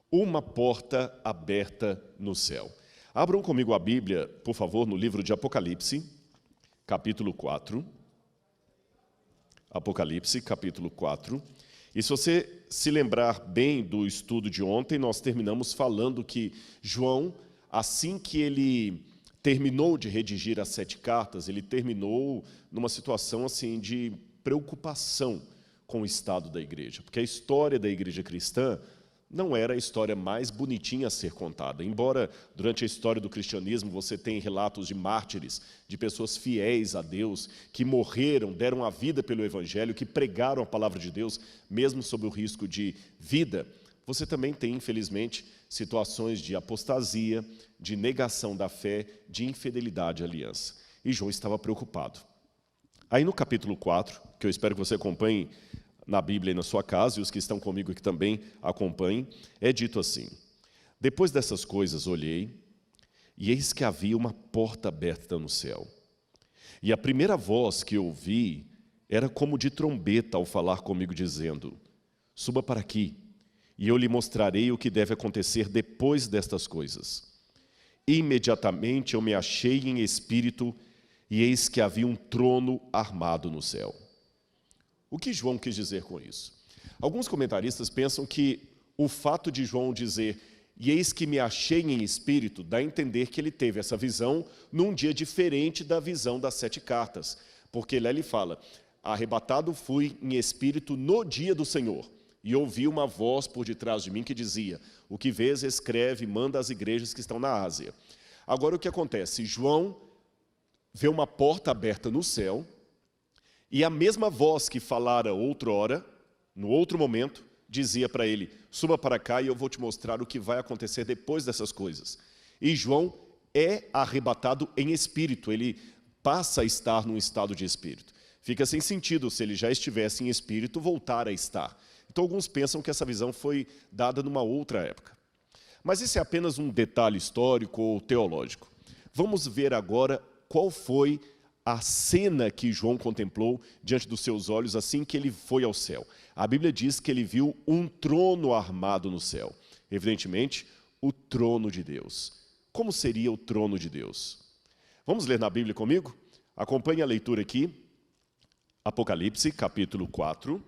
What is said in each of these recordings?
Uma porta aberta no céu. Abram comigo a Bíblia, por favor, no livro de Apocalipse, capítulo 4. Apocalipse, capítulo 4. E se você se lembrar bem do estudo de ontem, nós terminamos falando que João, assim que ele terminou de redigir as 7 cartas, ele terminou numa situação assim de preocupação com o estado da igreja, porque a história da igreja cristã não era a história mais bonitinha a ser contada. Embora durante a história do cristianismo você tenha relatos de mártires, de pessoas fiéis a Deus, que morreram, deram a vida pelo Evangelho, que pregaram a palavra de Deus, mesmo sob o risco de vida, você também tem, infelizmente, situações de apostasia, de negação da fé, de infidelidade à aliança. E João estava preocupado. Aí no capítulo 4, que eu espero que você acompanhe na Bíblia e na sua casa, e os que estão comigo aqui também acompanhem, é dito assim: depois dessas coisas olhei, e eis que havia uma porta aberta no céu. E a primeira voz que ouvi era como de trombeta ao falar comigo, dizendo: suba para aqui, e eu lhe mostrarei o que deve acontecer depois destas coisas. Imediatamente eu me achei em espírito, e eis que havia um trono armado no céu. O que João quis dizer com isso? Alguns comentaristas pensam que o fato de João dizer, e eis que me achei em espírito, dá a entender que ele teve essa visão num dia diferente da visão das 7 cartas. Porque lá ele fala, arrebatado fui em espírito no dia do Senhor, e ouvi uma voz por detrás de mim que dizia, o que vês, escreve e manda às igrejas que estão na Ásia. Agora o que acontece? João vê uma porta aberta no céu, e a mesma voz que falara outrora, no outro momento, dizia para ele, suba para cá e eu vou te mostrar o que vai acontecer depois dessas coisas. E João é arrebatado em espírito, ele passa a estar num estado de espírito. Fica sem sentido se ele já estivesse em espírito voltar a estar. Então alguns pensam que essa visão foi dada numa outra época. Mas esse é apenas um detalhe histórico ou teológico. Vamos ver agora qual foi a cena que João contemplou diante dos seus olhos assim que ele foi ao céu. A Bíblia diz que ele viu um trono armado no céu. Evidentemente, o trono de Deus. Como seria o trono de Deus? Vamos ler na Bíblia comigo? Acompanhe a leitura aqui. Apocalipse, capítulo 4.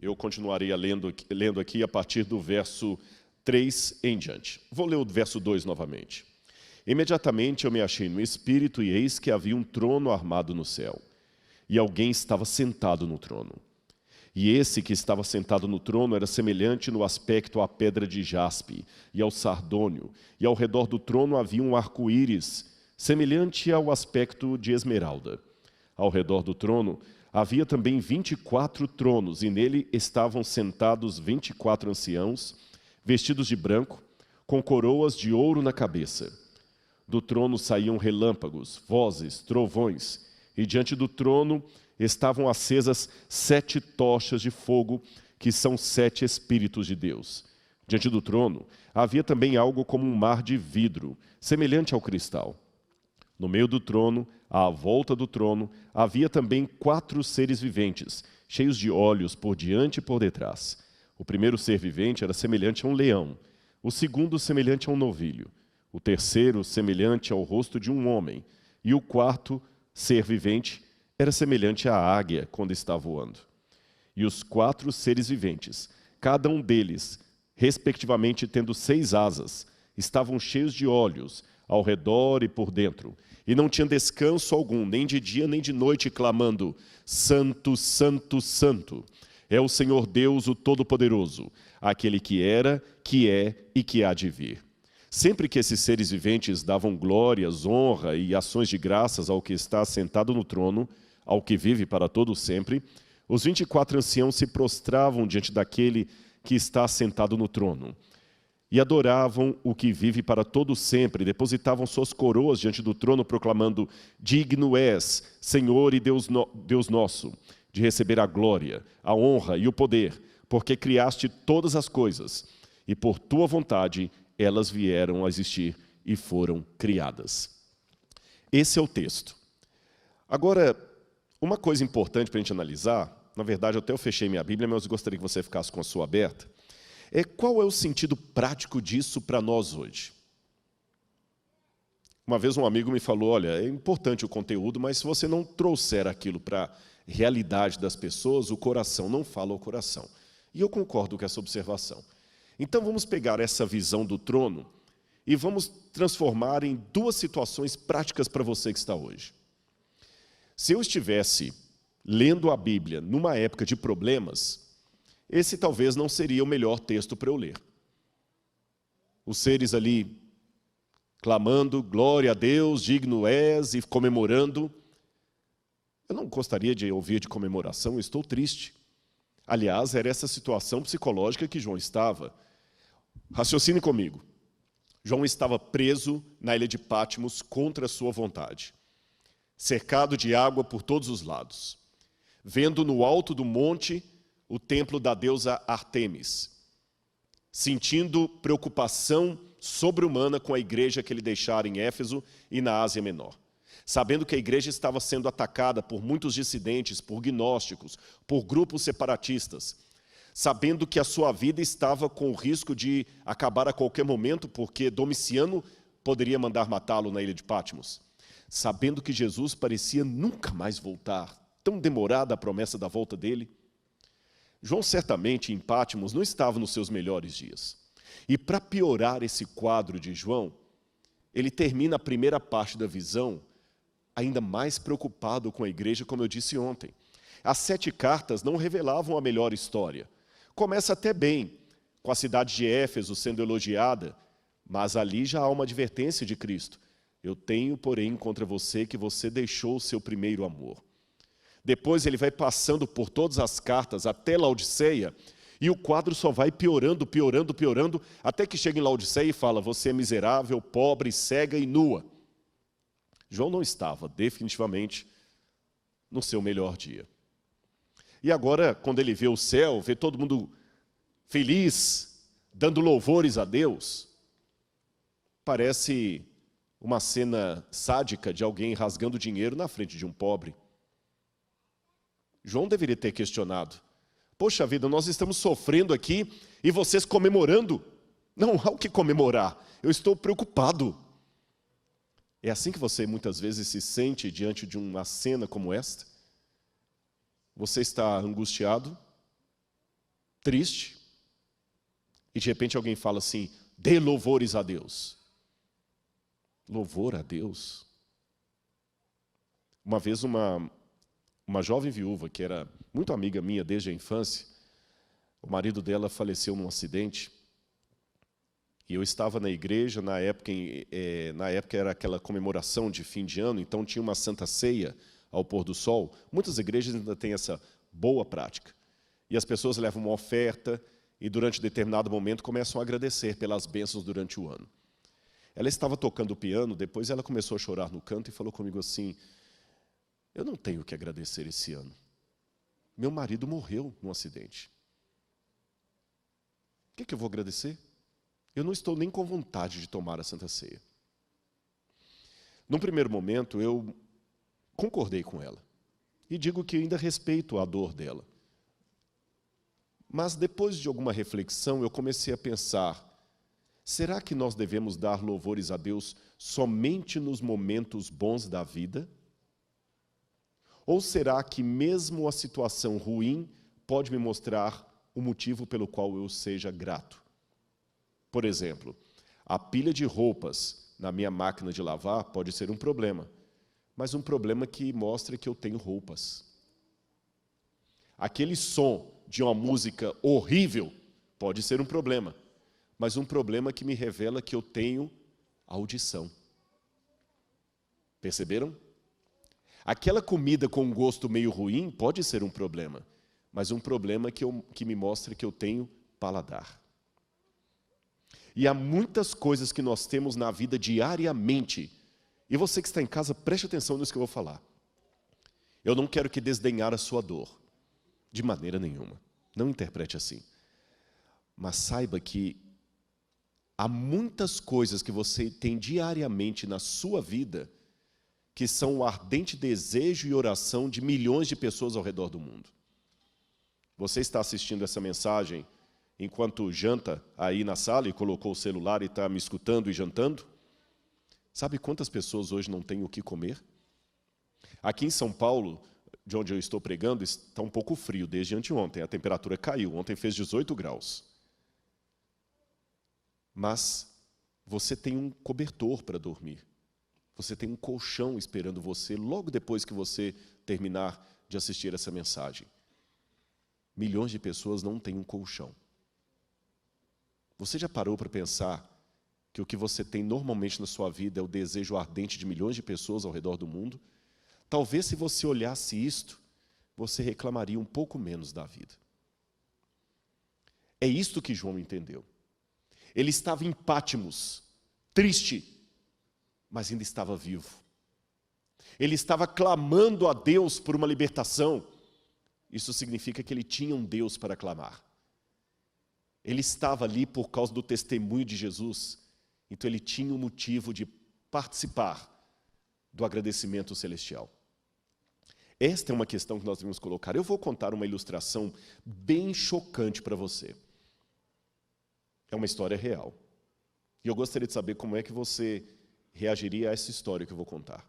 Eu continuarei lendo aqui a partir do verso 3 em diante. Vou ler o verso 2 novamente. Imediatamente eu me achei no espírito, e eis que havia um trono armado no céu, e alguém estava sentado no trono. E esse que estava sentado no trono era semelhante no aspecto à pedra de jaspe e ao sardônio, e ao redor do trono havia um arco-íris, semelhante ao aspecto de esmeralda. Ao redor do trono havia também 24 tronos, e nele estavam sentados 24 anciãos, vestidos de branco, com coroas de ouro na cabeça. Do trono saíam relâmpagos, vozes, trovões, e diante do trono estavam acesas 7 tochas de fogo, que são 7 Espíritos de Deus. Diante do trono havia também algo como um mar de vidro, semelhante ao cristal. No meio do trono, à volta do trono, havia também 4 seres viventes, cheios de olhos por diante e por detrás. O primeiro ser vivente era semelhante a um leão, o segundo semelhante a um novilho, o terceiro semelhante ao rosto de um homem, e o quarto ser vivente era semelhante à águia quando está voando. E os 4 seres viventes, cada um deles, respectivamente tendo 6 asas, estavam cheios de olhos ao redor e por dentro, e não tinham descanso algum, nem de dia nem de noite, clamando, Santo, Santo, Santo, é o Senhor Deus, o Todo-Poderoso, aquele que era, que é e que há de vir. Sempre que esses seres viventes davam glórias, honra e ações de graças ao que está sentado no trono, ao que vive para todo sempre, os 24 anciãos se prostravam diante daquele que está sentado no trono e adoravam o que vive para todo sempre, depositavam suas coroas diante do trono, proclamando, digno és, Senhor e Deus nosso, de receber a glória, a honra e o poder, porque criaste todas as coisas, e por tua vontade elas vieram a existir e foram criadas. Esse é o texto. Agora, uma coisa importante para a gente analisar, na verdade até eu fechei minha Bíblia, mas eu gostaria que você ficasse com a sua aberta, Qual é o sentido prático disso para nós hoje? Uma vez um amigo me falou, olha, é importante o conteúdo, mas se você não trouxer aquilo para a realidade das pessoas, o coração não fala ao coração. E eu concordo com essa observação. Então vamos pegar essa visão do trono e vamos transformar em duas situações práticas para você que está hoje. Se eu estivesse lendo a Bíblia numa época de problemas, esse talvez não seria o melhor texto para eu ler. Os seres ali clamando, glória a Deus, digno és, e comemorando. Eu não gostaria de ouvir de comemoração, eu estou triste. Aliás, era essa situação psicológica que João estava. Raciocine comigo. João estava preso na ilha de Patmos contra a sua vontade, cercado de água por todos os lados, vendo no alto do monte o templo da deusa Ártemis, sentindo preocupação sobre-humana com a igreja que ele deixara em Éfeso e na Ásia Menor, sabendo que a igreja estava sendo atacada por muitos dissidentes, por gnósticos, por grupos separatistas, sabendo que a sua vida estava com o risco de acabar a qualquer momento, porque Domiciano poderia mandar matá-lo na ilha de Patmos, sabendo que Jesus parecia nunca mais voltar, tão demorada a promessa da volta dele. João certamente em Patmos não estava nos seus melhores dias. E para piorar esse quadro de João, ele termina a primeira parte da visão ainda mais preocupado com a igreja, como eu disse ontem. As 7 cartas não revelavam a melhor história. Começa até bem, com a cidade de Éfeso sendo elogiada, mas ali já há uma advertência de Cristo. Eu tenho, porém, contra você que você deixou o seu primeiro amor. Depois ele vai passando por todas as cartas até Laodiceia, e o quadro só vai piorando, piorando, piorando, até que chega em Laodiceia e fala, você é miserável, pobre, cega e nua. João não estava, definitivamente, no seu melhor dia. E agora, quando ele vê o céu, vê todo mundo feliz, dando louvores a Deus, parece uma cena sádica de alguém rasgando dinheiro na frente de um pobre. João deveria ter questionado, poxa vida, nós estamos sofrendo aqui e vocês comemorando. Não há o que comemorar, eu estou preocupado. É assim que você muitas vezes se sente diante de uma cena como esta? Você está angustiado, triste, e de repente alguém fala assim, dê louvores a Deus. Louvor a Deus? Uma vez uma jovem viúva, que era muito amiga minha desde a infância, o marido dela faleceu num acidente, e eu estava na igreja, na época era aquela comemoração de fim de ano, então tinha uma santa ceia ao pôr do sol. Muitas igrejas ainda têm essa boa prática. E as pessoas levam uma oferta, e durante determinado momento começam a agradecer pelas bênçãos durante o ano. Ela estava tocando o piano, depois ela começou a chorar no canto e falou comigo assim, eu não tenho o que agradecer esse ano. Meu marido morreu num acidente. O que eu vou agradecer? Eu não estou nem com vontade de tomar a Santa Ceia. Num primeiro momento, eu concordei com ela. E digo que ainda respeito a dor dela. Mas depois de alguma reflexão, eu comecei a pensar, será que nós devemos dar louvores a Deus somente nos momentos bons da vida? Ou será que mesmo a situação ruim pode me mostrar o motivo pelo qual eu seja grato? Por exemplo, a pilha de roupas na minha máquina de lavar pode ser um problema, mas um problema que mostra que eu tenho roupas. Aquele som de uma música horrível pode ser um problema, mas um problema que me revela que eu tenho audição. Perceberam? Aquela comida com um gosto meio ruim pode ser um problema, mas um problema que me mostra que eu tenho paladar. E há muitas coisas que nós temos na vida diariamente, e você que está em casa, preste atenção nisso que eu vou falar. Eu não quero que desdenhar a sua dor, de maneira nenhuma, não interprete assim. Mas saiba que há muitas coisas que você tem diariamente na sua vida que são o ardente desejo e oração de milhões de pessoas ao redor do mundo. Você está assistindo essa mensagem enquanto janta aí na sala e colocou o celular e está me escutando e jantando? Sabe quantas pessoas hoje não têm o que comer? Aqui em São Paulo, de onde eu estou pregando, está um pouco frio desde anteontem. A temperatura caiu. Ontem fez 18 graus. Mas você tem um cobertor para dormir. Você tem um colchão esperando você logo depois que você terminar de assistir essa mensagem. Milhões de pessoas não têm um colchão. Você já parou para pensar que o que você tem normalmente na sua vida é o desejo ardente de milhões de pessoas ao redor do mundo? Talvez, se você olhasse isto, você reclamaria um pouco menos da vida. É isto que João entendeu. Ele estava em Patmos, triste, mas ainda estava vivo. Ele estava clamando a Deus por uma libertação. Isso significa que ele tinha um Deus para clamar. Ele estava ali por causa do testemunho de Jesus. Então ele tinha um motivo de participar do agradecimento celestial. Esta é uma questão que nós devemos colocar. Eu vou contar uma ilustração bem chocante para você. É uma história real. E eu gostaria de saber como é que você reagiria a essa história que eu vou contar.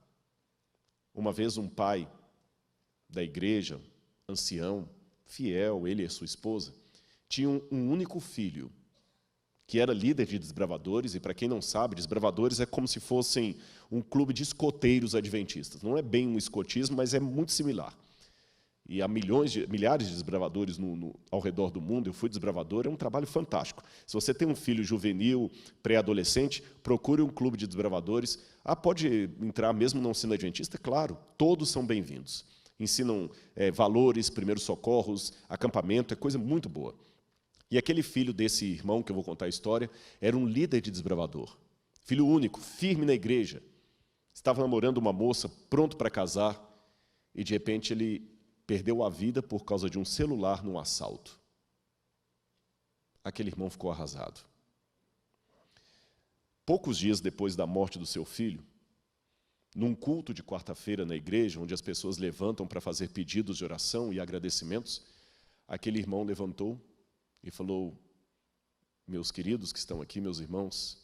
Uma vez um pai da igreja, ancião, fiel, ele e sua esposa, tinham um único filho, que era líder de desbravadores, e para quem não sabe, desbravadores é como se fossem um clube de escoteiros adventistas. Não é bem um escotismo, mas é muito similar. E há milhares de desbravadores ao redor do mundo. Eu fui desbravador, é um trabalho fantástico. Se você tem um filho juvenil, pré-adolescente, procure um clube de desbravadores. Pode entrar mesmo não sendo adventista? Claro, todos são bem-vindos. Ensinam valores, primeiros socorros, acampamento, é coisa muito boa. E aquele filho desse irmão, que eu vou contar a história, era um líder de desbravador. Filho único, firme na igreja. Estava namorando uma moça, pronto para casar, e de repente ele perdeu a vida por causa de um celular num assalto. Aquele irmão ficou arrasado. Poucos dias depois da morte do seu filho, num culto de quarta-feira na igreja, onde as pessoas levantam para fazer pedidos de oração e agradecimentos, aquele irmão levantou e falou: meus queridos que estão aqui, meus irmãos,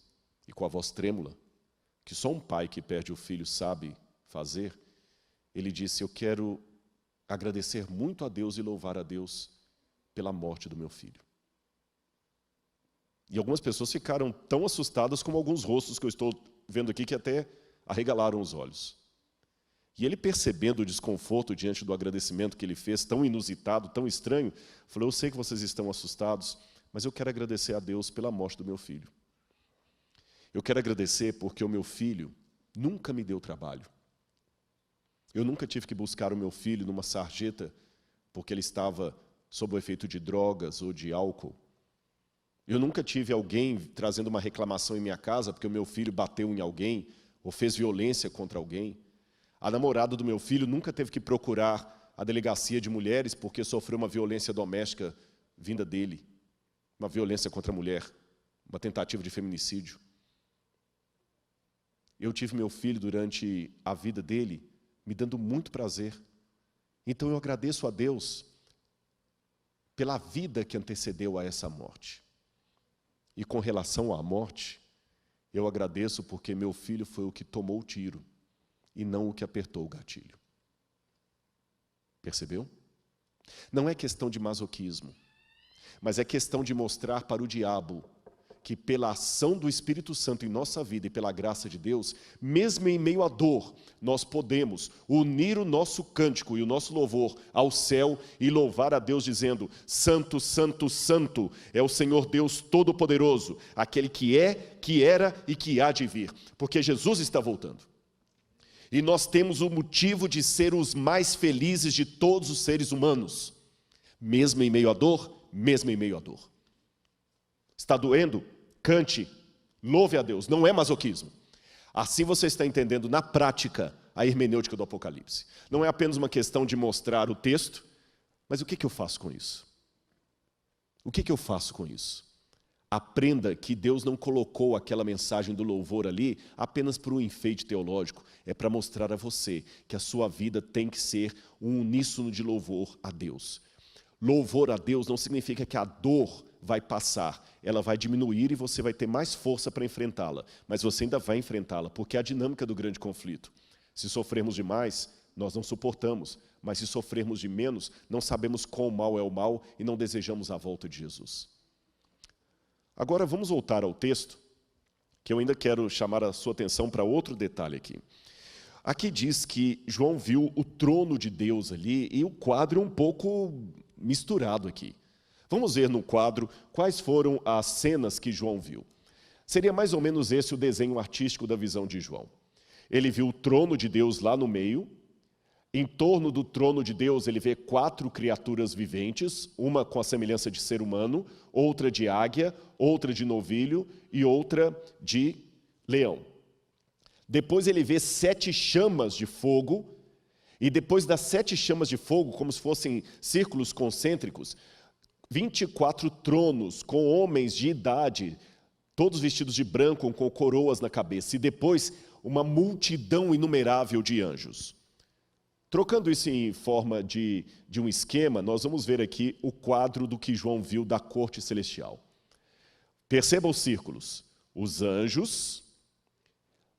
e com a voz trêmula, que só um pai que perde o filho sabe fazer, ele disse: eu quero agradecer muito a Deus e louvar a Deus pela morte do meu filho. E algumas pessoas ficaram tão assustadas como alguns rostos que eu estou vendo aqui que até arregalaram os olhos. E ele, percebendo o desconforto diante do agradecimento que ele fez, tão inusitado, tão estranho, falou: eu sei que vocês estão assustados, mas eu quero agradecer a Deus pela morte do meu filho. Eu quero agradecer porque o meu filho nunca me deu trabalho. Eu nunca tive que buscar o meu filho numa sarjeta porque ele estava sob o efeito de drogas ou de álcool. Eu nunca tive alguém trazendo uma reclamação em minha casa porque o meu filho bateu em alguém ou fez violência contra alguém. A namorada do meu filho nunca teve que procurar a delegacia de mulheres porque sofreu uma violência doméstica vinda dele, uma violência contra a mulher, uma tentativa de feminicídio. Eu tive meu filho durante a vida dele me dando muito prazer. Então eu agradeço a Deus pela vida que antecedeu a essa morte. E com relação à morte, eu agradeço porque meu filho foi o que tomou o tiro e não o que apertou o gatilho. Percebeu? Não é questão de masoquismo, mas é questão de mostrar para o diabo que pela ação do Espírito Santo em nossa vida e pela graça de Deus, mesmo em meio à dor, nós podemos unir o nosso cântico e o nosso louvor ao céu e louvar a Deus dizendo: Santo, Santo, Santo é o Senhor Deus Todo-Poderoso, aquele que é, que era e que há de vir, porque Jesus está voltando. E nós temos o motivo de ser os mais felizes de todos os seres humanos, mesmo em meio à dor, mesmo em meio à dor. Está doendo? Cante, louve a Deus, não é masoquismo. Assim você está entendendo na prática a hermenêutica do Apocalipse. Não é apenas uma questão de mostrar o texto, mas o que eu faço com isso? O que eu faço com isso? Aprenda que Deus não colocou aquela mensagem do louvor ali apenas por um enfeite teológico, é para mostrar a você que a sua vida tem que ser um uníssono de louvor a Deus. Louvor a Deus não significa que a dor vai passar, ela vai diminuir e você vai ter mais força para enfrentá-la. Mas você ainda vai enfrentá-la, porque é a dinâmica do grande conflito. Se sofrermos demais, nós não suportamos. Mas se sofrermos de menos, não sabemos quão mal é o mal e não desejamos a volta de Jesus. Agora vamos voltar ao texto, que eu ainda quero chamar a sua atenção para outro detalhe aqui. Aqui diz que João viu o trono de Deus ali e o quadro é um pouco misturado aqui. Vamos ver no quadro quais foram as cenas que João viu. Seria mais ou menos esse o desenho artístico da visão de João. Ele viu o trono de Deus lá no meio. Em torno do trono de Deus, ele vê 4 criaturas viventes, uma com a semelhança de ser humano, outra de águia, outra de novilho e outra de leão. Depois ele vê 7 chamas de fogo, e depois das 7 chamas de fogo, como se fossem círculos concêntricos, 24 tronos com homens de idade, todos vestidos de branco, com coroas na cabeça, e depois uma multidão inumerável de anjos. Trocando isso em forma de um esquema, nós vamos ver aqui o quadro do que João viu da corte celestial. Perceba os círculos. Os anjos,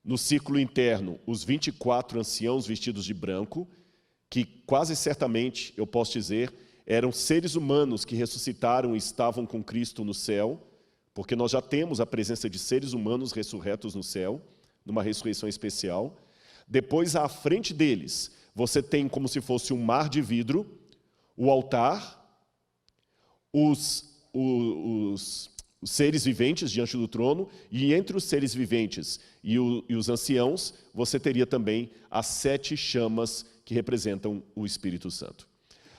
no círculo interno, os 24 anciãos vestidos de branco, que quase certamente, eu posso dizer, eram seres humanos que ressuscitaram e estavam com Cristo no céu, porque nós já temos a presença de seres humanos ressurretos no céu, numa ressurreição especial. Depois, à frente deles, você tem como se fosse um mar de vidro, o altar, os seres viventes diante do trono, e entre os seres viventes e os anciãos, você teria também as 7 chamas que representam o Espírito Santo.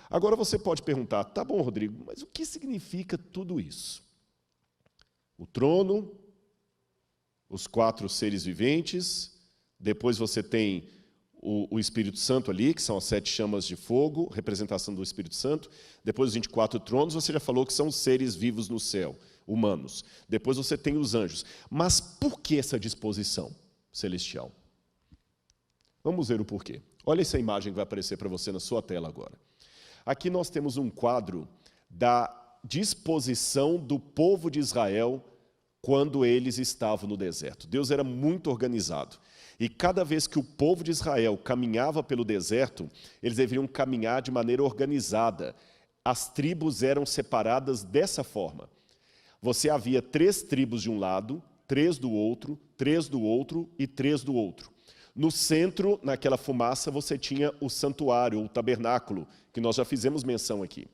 Agora você pode perguntar, tá bom, Rodrigo, mas o que significa tudo isso? O trono, os 4 seres viventes, depois você tem o Espírito Santo ali, que são as 7 chamas de fogo, representação do Espírito Santo. Depois os 24 tronos, você já falou que são seres vivos no céu, humanos. Depois você tem os anjos. Mas por que essa disposição celestial? Vamos ver o porquê. Olha essa imagem que vai aparecer para você na sua tela agora. Aqui nós temos um quadro da disposição do povo de Israel quando eles estavam no deserto. Deus era muito organizado. E cada vez que o povo de Israel caminhava pelo deserto, eles deveriam caminhar de maneira organizada. As tribos eram separadas dessa forma. Você havia 3 tribos de um lado, 3 do outro, 3 do outro e 3 do outro. No centro, naquela fumaça, você tinha o santuário, o tabernáculo, que nós já fizemos menção aqui.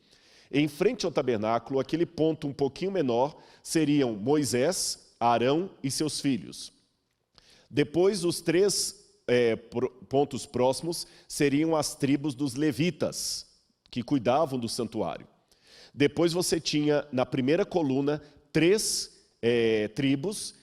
Em frente ao tabernáculo, aquele ponto um pouquinho menor, seriam Moisés, Arão e seus filhos. Depois, os 3 pontos próximos seriam as tribos dos levitas, que cuidavam do santuário. Depois você tinha, na primeira coluna, 3 tribos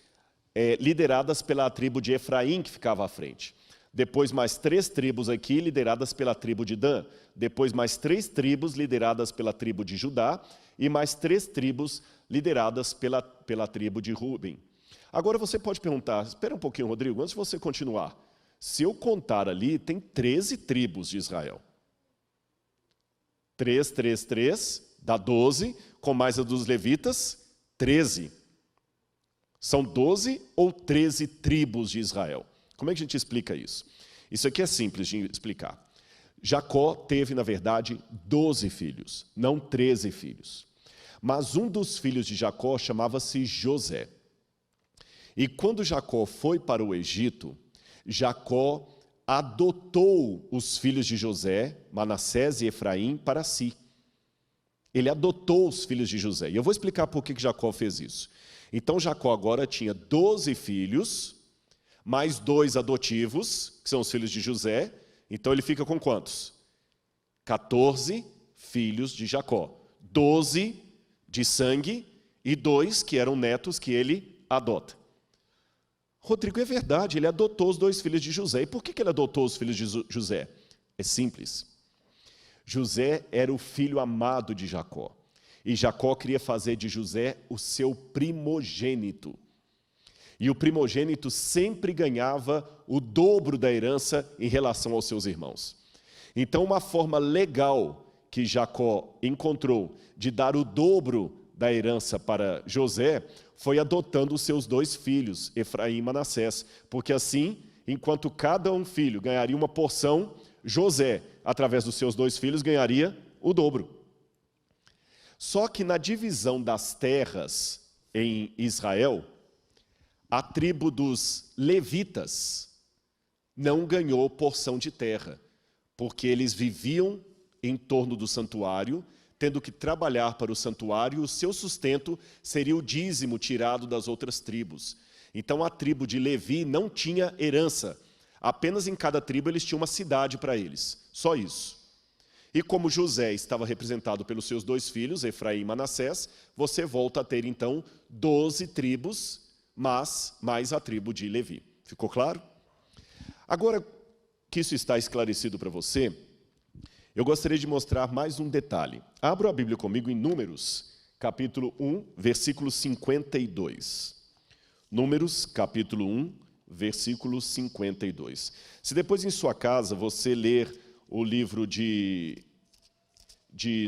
lideradas pela tribo de Efraim, que ficava à frente. Depois mais 3 tribos aqui, lideradas pela tribo de Dan. Depois mais 3 tribos lideradas pela tribo de Judá. E mais 3 tribos lideradas pela tribo de Ruben. Agora você pode perguntar, espera um pouquinho, Rodrigo, antes de você continuar. Se eu contar ali, tem 13 tribos de Israel. 3, 3, 3, dá 12, com mais a dos levitas, 13. São 12 ou 13 tribos de Israel. Como é que a gente explica isso? Isso aqui é simples de explicar. Jacó teve, na verdade, 12 filhos, não 13 filhos. Mas um dos filhos de Jacó chamava-se José. E quando Jacó foi para o Egito, Jacó adotou os filhos de José, Manassés e Efraim, para si. Ele adotou os filhos de José. E eu vou explicar por que Jacó fez isso. Então Jacó agora tinha 12 filhos, mais 2 adotivos, que são os filhos de José. Então ele fica com quantos? 14 filhos de Jacó. 12 de sangue e 2 que eram netos que ele adota. Rodrigo, é verdade, ele adotou os 2 filhos de José. E por que ele adotou os filhos de José? É simples. José era o filho amado de Jacó. E Jacó queria fazer de José o seu primogênito. E o primogênito sempre ganhava o dobro da herança em relação aos seus irmãos. Então, uma forma legal que Jacó encontrou de dar o dobro da herança para José foi adotando os seus 2 filhos, Efraim e Manassés, porque assim, enquanto cada um filho ganharia uma porção, José, através dos seus 2 filhos, ganharia o dobro. Só que na divisão das terras em Israel, a tribo dos levitas não ganhou porção de terra, porque eles viviam em torno do santuário, tendo que trabalhar para o santuário, o seu sustento seria o dízimo tirado das outras tribos. Então a tribo de Levi não tinha herança, apenas em cada tribo eles tinham uma cidade para eles, só isso. E como José estava representado pelos seus 2 filhos, Efraim e Manassés, você volta a ter então 12 tribos, mas mais a tribo de Levi. Ficou claro? Agora que isso está esclarecido para você, eu gostaria de mostrar mais um detalhe. Abra a Bíblia comigo em Números, capítulo 1, versículo 52. Números, capítulo 1, versículo 52. Se depois em sua casa você ler o livro de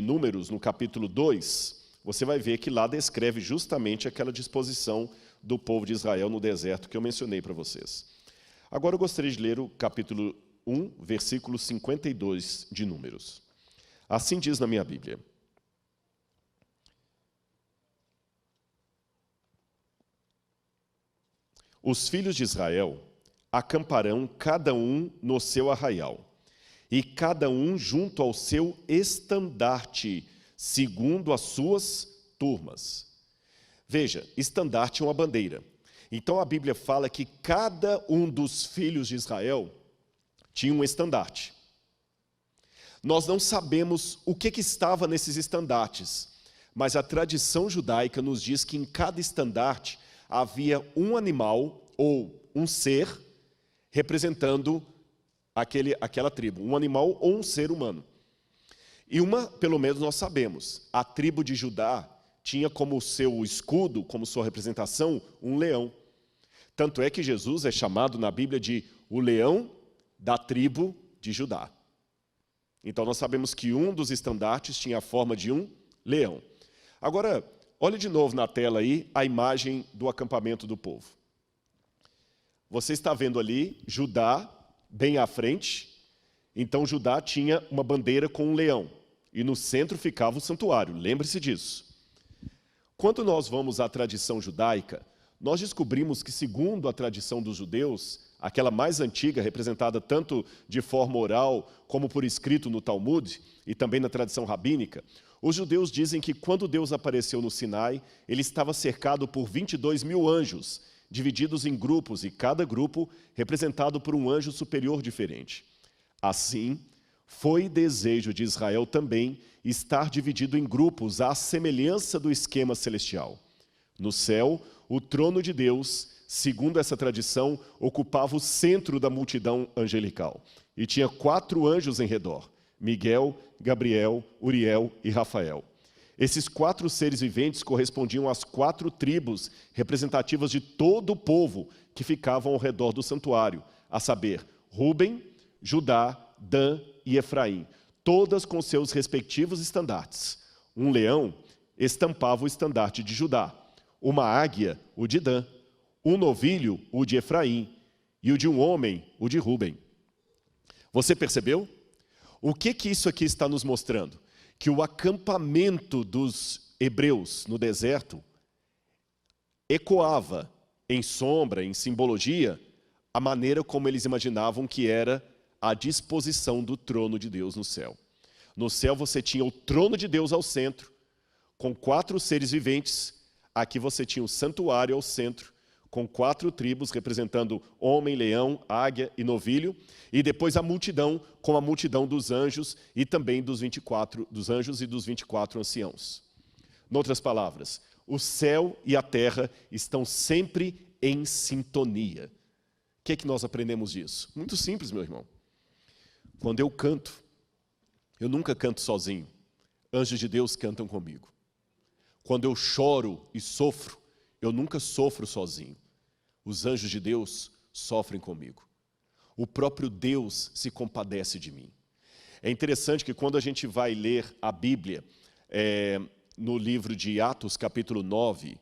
Números, no capítulo 2, você vai ver que lá descreve justamente aquela disposição do povo de Israel no deserto que eu mencionei para vocês. Agora eu gostaria de ler o capítulo 1, versículo 52 de Números. Assim diz na minha Bíblia. Os filhos de Israel acamparão cada um no seu arraial, e cada um junto ao seu estandarte, segundo as suas turmas. Veja, estandarte é uma bandeira. Então a Bíblia fala que cada um dos filhos de Israel tinha um estandarte. Nós não sabemos o que estava nesses estandartes, mas a tradição judaica nos diz que em cada estandarte havia um animal ou um ser representando aquela tribo, um animal ou um ser humano. E pelo menos nós sabemos, a tribo de Judá tinha como seu escudo, como sua representação, um leão. Tanto é que Jesus é chamado na Bíblia de o leão da tribo de Judá. Então nós sabemos que um dos estandartes tinha a forma de um leão. Agora, olhe de novo na tela aí a imagem do acampamento do povo. Você está vendo ali Judá bem à frente. Então Judá tinha uma bandeira com um leão. E no centro ficava o santuário, lembre-se disso. Quando nós vamos à tradição judaica, nós descobrimos que, segundo a tradição dos judeus, aquela mais antiga, representada tanto de forma oral como por escrito no Talmud e também na tradição rabínica, os judeus dizem que quando Deus apareceu no Sinai, ele estava cercado por 22 mil anjos, divididos em grupos, e cada grupo representado por um anjo superior diferente. Assim, foi desejo de Israel também estar dividido em grupos à semelhança do esquema celestial. No céu, o trono de Deus, segundo essa tradição, ocupava o centro da multidão angelical. E tinha 4 anjos em redor: Miguel, Gabriel, Uriel e Rafael. Esses 4 seres viventes correspondiam às 4 tribos representativas de todo o povo que ficavam ao redor do santuário, a saber, Ruben, Judá, Dan e Efraim, todas com seus respectivos estandartes. Um leão estampava o estandarte de Judá, uma águia, o de Dan, um novilho, o de Efraim, e o de um homem, o de Ruben. Você percebeu? O que isso aqui está nos mostrando? Que o acampamento dos hebreus no deserto ecoava em sombra, em simbologia, a maneira como eles imaginavam que era a disposição do trono de Deus no céu. No céu você tinha o trono de Deus ao centro, com 4 seres viventes. Aqui você tinha o santuário ao centro, com 4 tribos representando homem, leão, águia e novilho, e depois a multidão, com a multidão dos anjos e também dos anjos e dos 24 anciãos. Em outras palavras, o céu e a terra estão sempre em sintonia. O que é que nós aprendemos disso? Muito simples, meu irmão. Quando eu canto, eu nunca canto sozinho. Anjos de Deus cantam comigo. Quando eu choro e sofro, eu nunca sofro sozinho. Os anjos de Deus sofrem comigo. O próprio Deus se compadece de mim. É interessante que quando a gente vai ler a Bíblia, no livro de Atos, capítulo 9,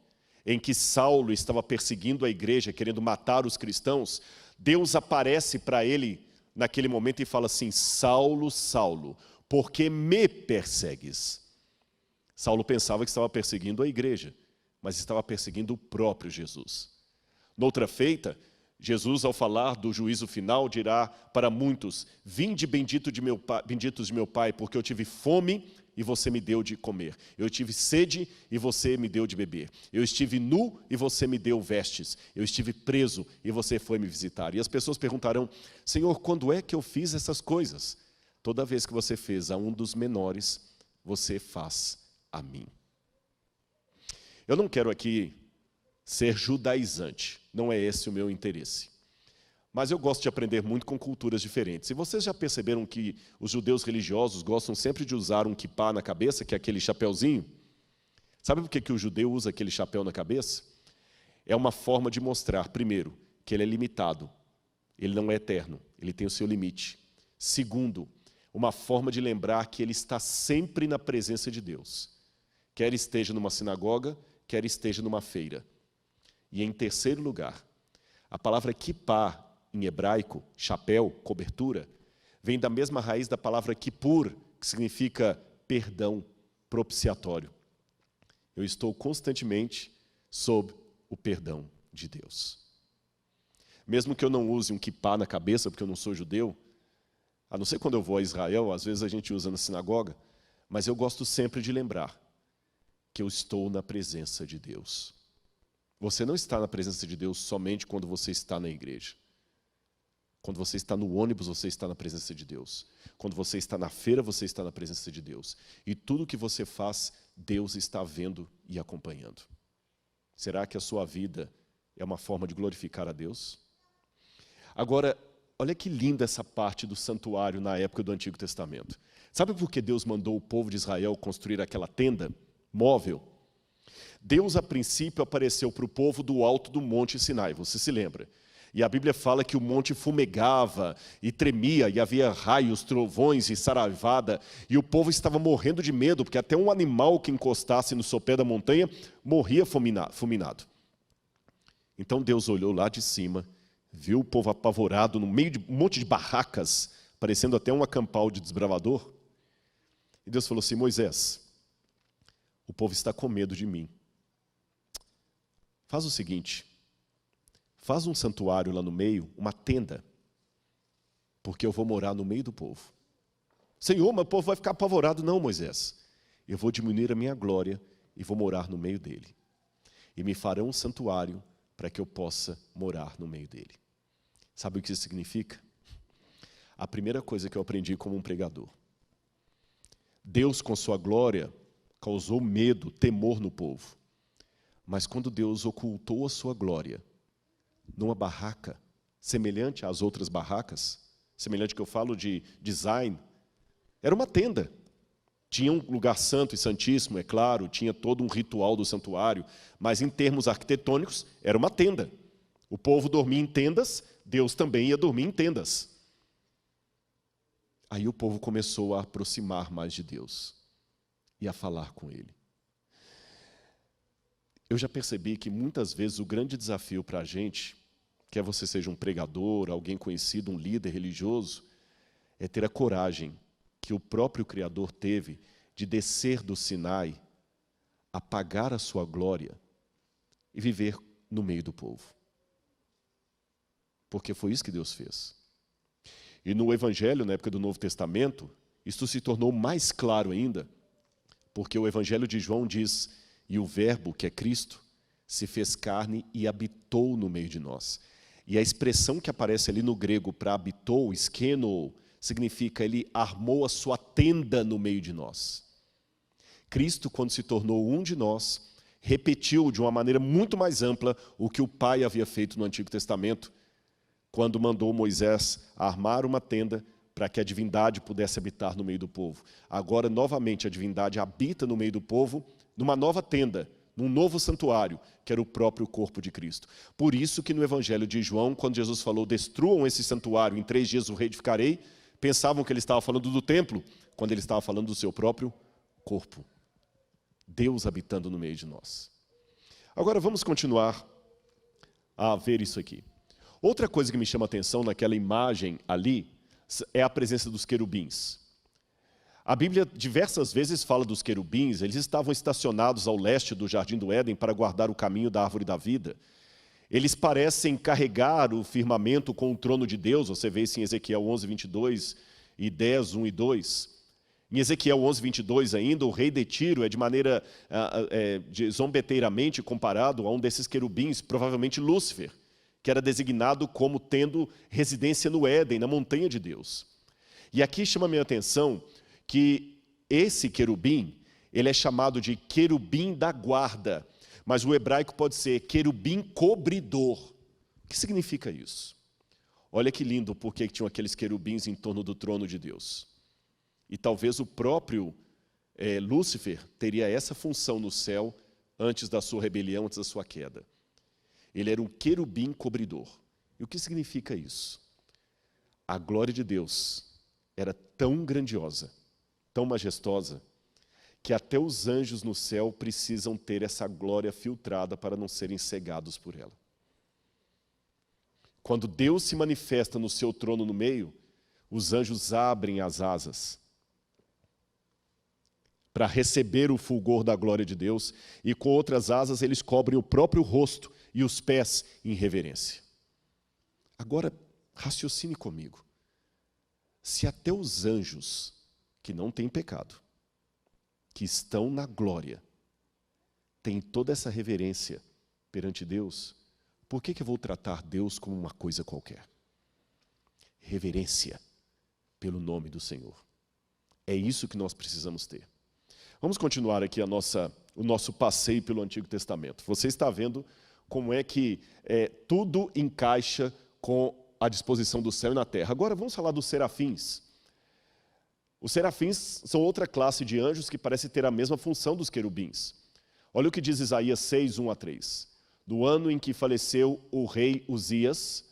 em que Saulo estava perseguindo a igreja, querendo matar os cristãos, Deus aparece para ele naquele momento e fala assim: Saulo, Saulo, por que me persegues? Saulo pensava que estava perseguindo a igreja, mas estava perseguindo o próprio Jesus. Noutra feita, Jesus, ao falar do juízo final, dirá para muitos: vinde benditos de meu Pai, porque eu tive fome e você me deu de comer. Eu tive sede e você me deu de beber. Eu estive nu e você me deu vestes. Eu estive preso e você foi me visitar. E as pessoas perguntarão: Senhor, quando é que eu fiz essas coisas? Toda vez que você fez a um dos menores, você faz a mim. Eu não quero aqui ser judaizante, não é esse o meu interesse. Mas eu gosto de aprender muito com culturas diferentes. E vocês já perceberam que os judeus religiosos gostam sempre de usar um quipá na cabeça, que é aquele chapéuzinho? Sabe por que o judeu usa aquele chapéu na cabeça? É uma forma de mostrar, primeiro, que ele é limitado. Ele não é eterno, ele tem o seu limite. Segundo, uma forma de lembrar que ele está sempre na presença de Deus. Quer esteja numa sinagoga, quer esteja numa feira. E em terceiro lugar, a palavra kippá, em hebraico, chapéu, cobertura, vem da mesma raiz da palavra kippur, que significa perdão, propiciatório. Eu estou constantemente sob o perdão de Deus. Mesmo que eu não use um kippá na cabeça, porque eu não sou judeu, a não ser quando eu vou a Israel, às vezes a gente usa na sinagoga, mas eu gosto sempre de lembrar que eu estou na presença de Deus. Você não está na presença de Deus somente quando você está na igreja. Quando você está no ônibus, você está na presença de Deus. Quando você está na feira, você está na presença de Deus. E tudo que você faz, Deus está vendo e acompanhando. Será que a sua vida é uma forma de glorificar a Deus? Agora, olha que linda essa parte do santuário na época do Antigo Testamento. Sabe por que Deus mandou o povo de Israel construir aquela tenda móvel? Deus, a princípio, apareceu para o povo do alto do Monte Sinai, você se lembra? E a Bíblia fala que o monte fumegava e tremia, e havia raios, trovões e saraivada, e o povo estava morrendo de medo, porque até um animal que encostasse no sopé da montanha morria fulminado. Então Deus olhou lá de cima, viu o povo apavorado no meio de um monte de barracas, parecendo até um acampal de desbravador, e Deus falou assim: Moisés, o povo está com medo de mim. Faz o seguinte, faz um santuário lá no meio, uma tenda, porque eu vou morar no meio do povo. Senhor, mas o povo vai ficar apavorado. Não, Moisés, eu vou diminuir a minha glória e vou morar no meio dele. E me farão um santuário para que eu possa morar no meio dele. Sabe o que isso significa? A primeira coisa que eu aprendi como um pregador. Deus, com sua glória, causou medo, temor no povo. Mas quando Deus ocultou a sua glória numa barraca, semelhante às outras barracas, semelhante que eu falo de design, era uma tenda. Tinha um lugar santo e santíssimo, é claro, tinha todo um ritual do santuário, mas em termos arquitetônicos, era uma tenda. O povo dormia em tendas, Deus também ia dormir em tendas. Aí o povo começou a aproximar mais de Deus e a falar com Ele. Eu já percebi que muitas vezes o grande desafio para a gente, quer você seja um pregador, alguém conhecido, um líder religioso, é ter a coragem que o próprio Criador teve de descer do Sinai, apagar a sua glória e viver no meio do povo. Porque foi isso que Deus fez. E no Evangelho, na época do Novo Testamento, isso se tornou mais claro ainda, porque o Evangelho de João diz: e o Verbo, que é Cristo, se fez carne e habitou no meio de nós. E a expressão que aparece ali no grego para habitou, skeno, significa ele armou a sua tenda no meio de nós. Cristo, quando se tornou um de nós, repetiu de uma maneira muito mais ampla o que o Pai havia feito no Antigo Testamento, quando mandou Moisés armar uma tenda para que a divindade pudesse habitar no meio do povo. Agora, novamente, a divindade habita no meio do povo, numa nova tenda, num novo santuário, que era o próprio corpo de Cristo. Por isso que no Evangelho de João, quando Jesus falou: destruam esse santuário, em 3 dias o reedificarei, pensavam que ele estava falando do templo, quando ele estava falando do seu próprio corpo. Deus habitando no meio de nós. Agora vamos continuar a ver isso aqui. Outra coisa que me chama a atenção naquela imagem ali é a presença dos querubins. A Bíblia diversas vezes fala dos querubins, eles estavam estacionados ao leste do Jardim do Éden para guardar o caminho da árvore da vida. Eles parecem carregar o firmamento com o trono de Deus, você vê isso em Ezequiel 11, 22 e 10, 1 e 2. Em Ezequiel 11, 22 ainda, o rei de Tiro é de maneira zombeteiramente comparado a um desses querubins, provavelmente Lúcifer, que era designado como tendo residência no Éden, na montanha de Deus. E aqui chama a minha atenção que esse querubim, ele é chamado de querubim da guarda, mas o hebraico pode ser querubim cobridor. O que significa isso? Olha que lindo porque tinham aqueles querubins em torno do trono de Deus. E talvez o próprio Lúcifer teria essa função no céu antes da sua rebelião, antes da sua queda. Ele era um querubim cobridor. E o que significa isso? A glória de Deus era tão grandiosa, tão majestosa, que até os anjos no céu precisam ter essa glória filtrada para não serem cegados por ela. Quando Deus se manifesta no seu trono no meio, os anjos abrem as asas para receber o fulgor da glória de Deus, e com outras asas eles cobrem o próprio rosto e os pés em reverência. Agora, raciocine comigo. Se até os anjos, que não têm pecado, que estão na glória, têm toda essa reverência perante Deus, por que eu vou tratar Deus como uma coisa qualquer? Reverência pelo nome do Senhor. É isso que nós precisamos ter. Vamos continuar aqui o nosso passeio pelo Antigo Testamento. Você está vendo como é que tudo encaixa com a disposição do céu e na terra. Agora vamos falar dos serafins. Os serafins são outra classe de anjos que parece ter a mesma função dos querubins. Olha o que diz Isaías 6, 1 a 3. No ano em que faleceu o rei Uzias,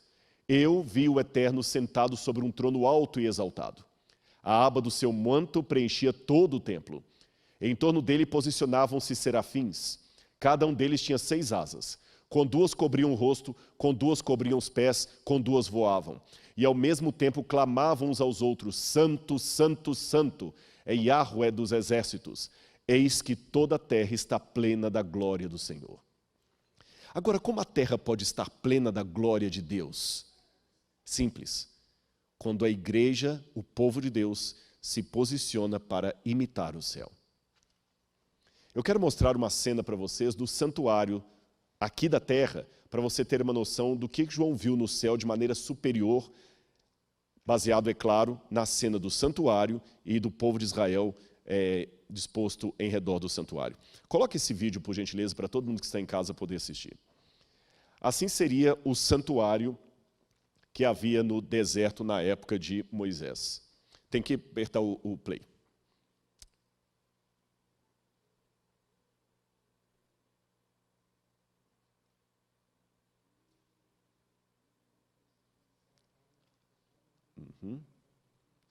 eu vi o Eterno sentado sobre um trono alto e exaltado. A aba do seu manto preenchia todo o templo. Em torno dele posicionavam-se serafins. Cada um deles tinha 6 asas. Com 2 cobriam o rosto, com 2 cobriam os pés, com 2 voavam. E ao mesmo tempo clamavam uns aos outros: Santo, Santo, Santo, é Yahweh dos exércitos. Eis que toda a terra está plena da glória do Senhor. Agora, como a terra pode estar plena da glória de Deus? Simples. Quando a igreja, o povo de Deus, se posiciona para imitar o céu. Eu quero mostrar uma cena para vocês do santuário aqui da terra, para você ter uma noção do que João viu no céu de maneira superior, baseado, é claro, na cena do santuário e do povo de Israel disposto em redor do santuário. Coloque esse vídeo, por gentileza, para todo mundo que está em casa poder assistir. Assim seria o santuário que havia no deserto na época de Moisés. Tem que apertar o play.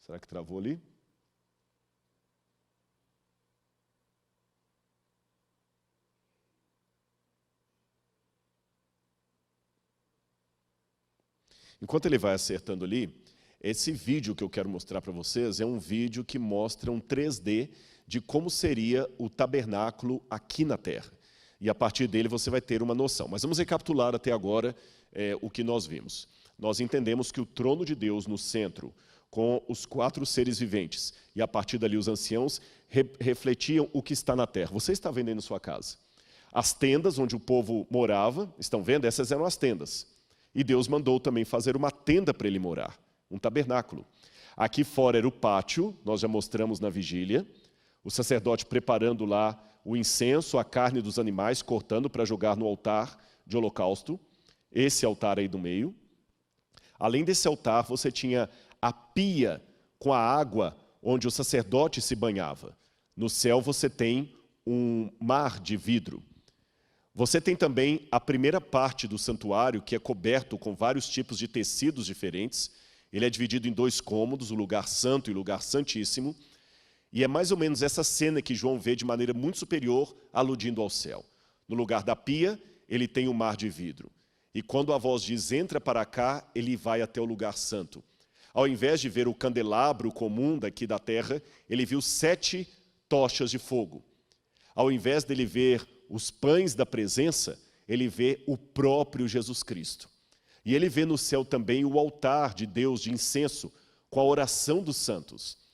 Será que travou ali? Enquanto ele vai acertando ali, esse vídeo que eu quero mostrar para vocês é um vídeo que mostra um 3D de como seria o tabernáculo aqui na terra. E a partir dele você vai ter uma noção. Mas vamos recapitular até agora o que nós vimos. Nós entendemos que o trono de Deus no centro, com os 4 seres viventes, e a partir dali os anciãos, refletiam o que está na terra. Você está vendo aí na sua casa. As tendas onde o povo morava, estão vendo? Essas eram as tendas. E Deus mandou também fazer uma tenda para ele morar, um tabernáculo. Aqui fora era o pátio, nós já mostramos na vigília, o sacerdote preparando lá o incenso, a carne dos animais, cortando para jogar no altar de holocausto, esse altar aí do meio. Além desse altar, você tinha a pia com a água onde o sacerdote se banhava. No céu você tem um mar de vidro. Você tem também a primeira parte do santuário, que é coberto com vários tipos de tecidos diferentes. Ele é dividido em 2 cômodos, o lugar santo e o lugar santíssimo. E é mais ou menos essa cena que João vê de maneira muito superior, aludindo ao céu. No lugar da pia, ele tem um mar de vidro. E quando a voz diz, entra para cá, ele vai até o lugar santo. Ao invés de ver o candelabro comum daqui da terra, ele viu 7 tochas de fogo. Ao invés dele ver os pães da presença, ele vê o próprio Jesus Cristo. E ele vê no céu também o altar de Deus de incenso, com a oração dos santos.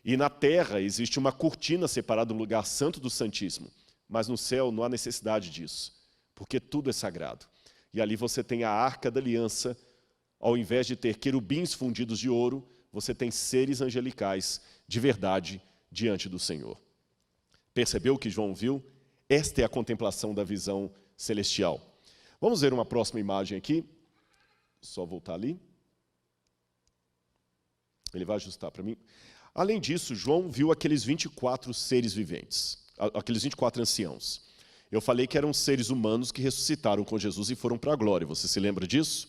E na terra existe uma cortina separada do lugar santo do Santíssimo. Mas no céu não há necessidade disso, porque tudo é sagrado. E ali você tem a Arca da Aliança. Ao invés de ter querubins fundidos de ouro, você tem seres angelicais de verdade diante do Senhor. Percebeu o que João viu? Esta é a contemplação da visão celestial. Vamos ver uma próxima imagem aqui. Só voltar ali. Ele vai ajustar para mim. Além disso, João viu aqueles 24 seres viventes, aqueles 24 anciãos. Eu falei que eram seres humanos que ressuscitaram com Jesus e foram para a glória. Você se lembra disso?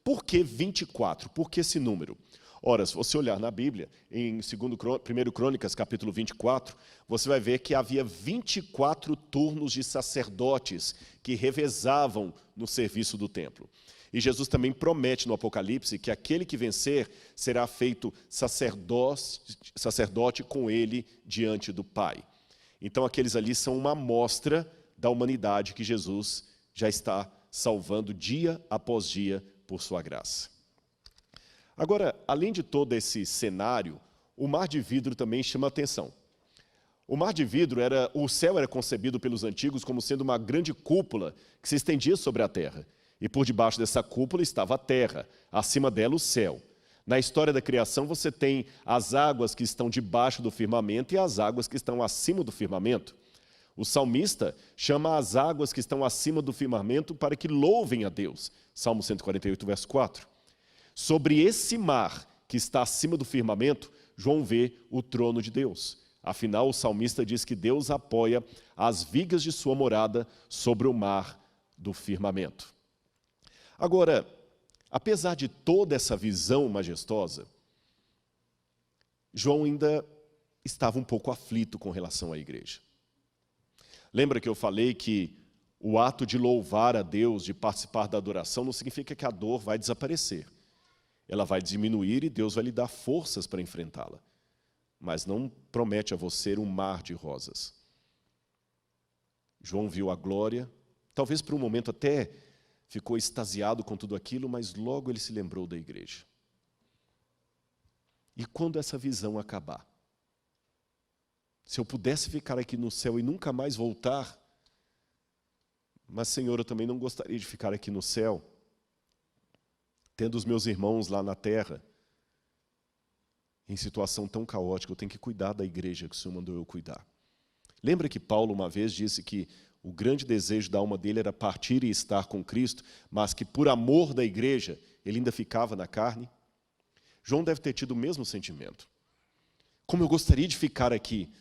Por que 24? Por que esse número? Ora, se você olhar na Bíblia, em 1 Crônicas, capítulo 24, você vai ver que havia 24 turnos de sacerdotes que revezavam no serviço do templo. E Jesus também promete no Apocalipse que aquele que vencer será feito sacerdote com ele diante do Pai. Então, aqueles ali são uma amostra da humanidade que Jesus já está salvando dia após dia por sua graça. Agora, além de todo esse cenário, o mar de vidro também chama a atenção. O mar de vidro, o céu era concebido pelos antigos como sendo uma grande cúpula que se estendia sobre a terra. E por debaixo dessa cúpula estava a terra, acima dela o céu. Na história da criação você tem as águas que estão debaixo do firmamento e as águas que estão acima do firmamento. O salmista chama as águas que estão acima do firmamento para que louvem a Deus. Salmo 148, verso 4. Sobre esse mar que está acima do firmamento, João vê o trono de Deus. Afinal, o salmista diz que Deus apoia as vigas de sua morada sobre o mar do firmamento. Agora, apesar de toda essa visão majestosa, João ainda estava um pouco aflito com relação à igreja. Lembra que eu falei que o ato de louvar a Deus, de participar da adoração, não significa que a dor vai desaparecer. Ela vai diminuir e Deus vai lhe dar forças para enfrentá-la. Mas não promete a você um mar de rosas. João viu a glória, talvez por um momento até ficou extasiado com tudo aquilo, mas logo ele se lembrou da igreja. E quando essa visão acabar? Se eu pudesse ficar aqui no céu e nunca mais voltar, mas, Senhor, eu também não gostaria de ficar aqui no céu, tendo os meus irmãos lá na terra, em situação tão caótica, eu tenho que cuidar da igreja que o Senhor mandou eu cuidar. Lembra que Paulo uma vez disse que o grande desejo da alma dele era partir e estar com Cristo, mas que por amor da igreja, ele ainda ficava na carne? João deve ter tido o mesmo sentimento. Como eu gostaria de ficar aqui,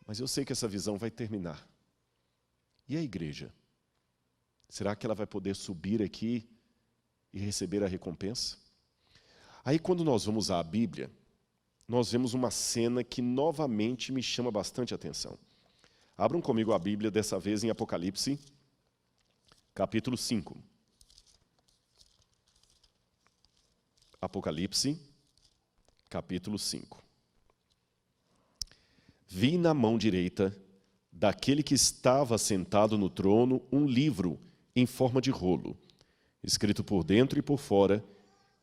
mas eu sei que essa visão vai terminar. E a igreja? Será que ela vai poder subir aqui e receber a recompensa? Aí, quando nós vamos à Bíblia, nós vemos uma cena que novamente me chama bastante atenção. Abram comigo a Bíblia, dessa vez em Apocalipse, capítulo 5. Apocalipse, capítulo 5. Vi na mão direita daquele que estava sentado no trono um livro em forma de rolo, escrito por dentro e por fora,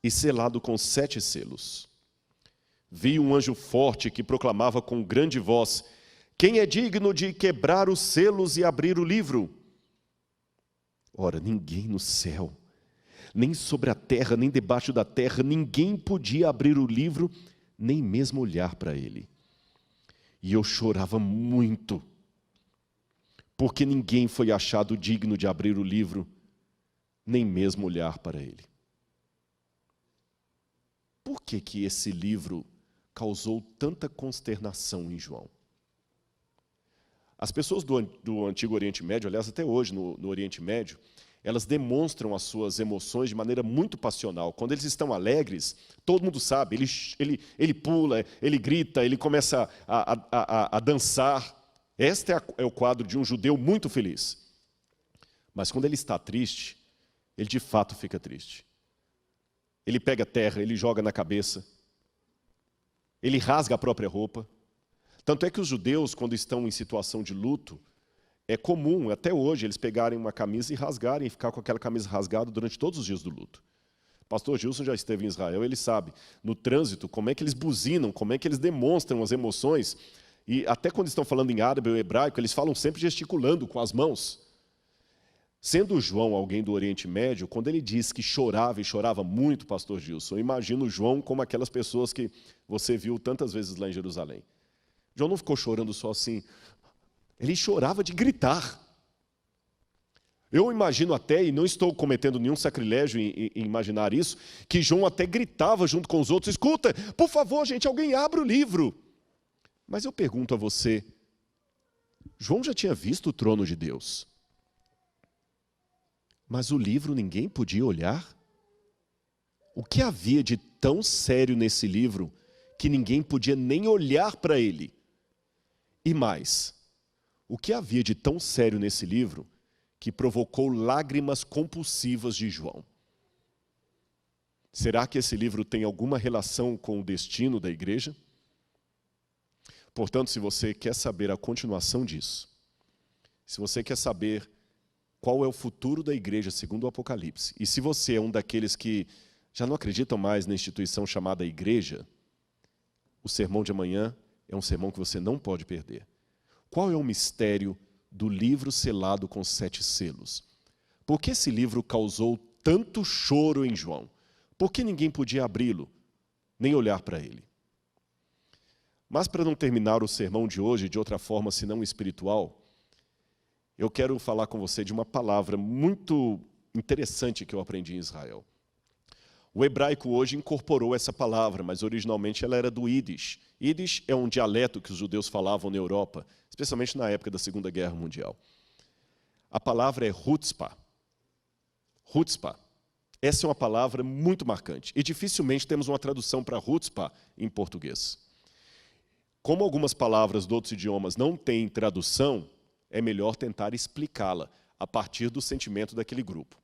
e selado com 7 selos. Vi um anjo forte que proclamava com grande voz: quem é digno de quebrar os selos e abrir o livro? Ora, ninguém no céu, nem sobre a terra, nem debaixo da terra, ninguém podia abrir o livro, nem mesmo olhar para ele. E eu chorava muito, porque ninguém foi achado digno de abrir o livro, nem mesmo olhar para ele. Por que esse livro causou tanta consternação em João? As pessoas do Antigo Oriente Médio, aliás, até hoje no Oriente Médio, elas demonstram as suas emoções de maneira muito passional. Quando eles estão alegres, todo mundo sabe, ele pula, ele grita, ele começa a dançar. Este é o quadro de um judeu muito feliz. Mas quando ele está triste, ele de fato fica triste. Ele pega terra, ele joga na cabeça, ele rasga a própria roupa. Tanto é que os judeus, quando estão em situação de luto, é comum, até hoje, eles pegarem uma camisa e rasgarem, e ficar com aquela camisa rasgada durante todos os dias do luto. O pastor Gilson já esteve em Israel, ele sabe, no trânsito, como é que eles buzinam, como é que eles demonstram as emoções. E até quando estão falando em árabe ou hebraico, eles falam sempre gesticulando com as mãos. Sendo João alguém do Oriente Médio, quando ele diz que chorava e chorava muito, pastor Gilson, eu imagino João como aquelas pessoas que você viu tantas vezes lá em Jerusalém. João não ficou chorando só assim, ele chorava de gritar. Eu imagino até, e não estou cometendo nenhum sacrilégio em imaginar isso, que João até gritava junto com os outros, escuta, por favor, gente, alguém abra o livro. Mas eu pergunto a você, João já tinha visto o trono de Deus, mas o livro ninguém podia olhar? O que havia de tão sério nesse livro que ninguém podia nem olhar para ele? E mais, o que havia de tão sério nesse livro que provocou lágrimas compulsivas de João? Será que esse livro tem alguma relação com o destino da igreja? Portanto, se você quer saber a continuação disso, se você quer saber qual é o futuro da igreja segundo o Apocalipse, e se você é um daqueles que já não acreditam mais na instituição chamada igreja, o sermão de amanhã é um sermão que você não pode perder. Qual é o mistério do livro selado com 7 selos? Por que esse livro causou tanto choro em João? Por que ninguém podia abri-lo, nem olhar para ele? Mas para não terminar o sermão de hoje de outra forma senão espiritual, eu quero falar com você de uma palavra muito interessante que eu aprendi em Israel. O hebraico hoje incorporou essa palavra, mas originalmente ela era do Yiddish. Yiddish é um dialeto que os judeus falavam na Europa, especialmente na época da Segunda Guerra Mundial. A palavra é chutzpah. Chutzpah. Essa é uma palavra muito marcante e dificilmente temos uma tradução para chutzpah em português. Como algumas palavras de outros idiomas não têm tradução, é melhor tentar explicá-la a partir do sentimento daquele grupo.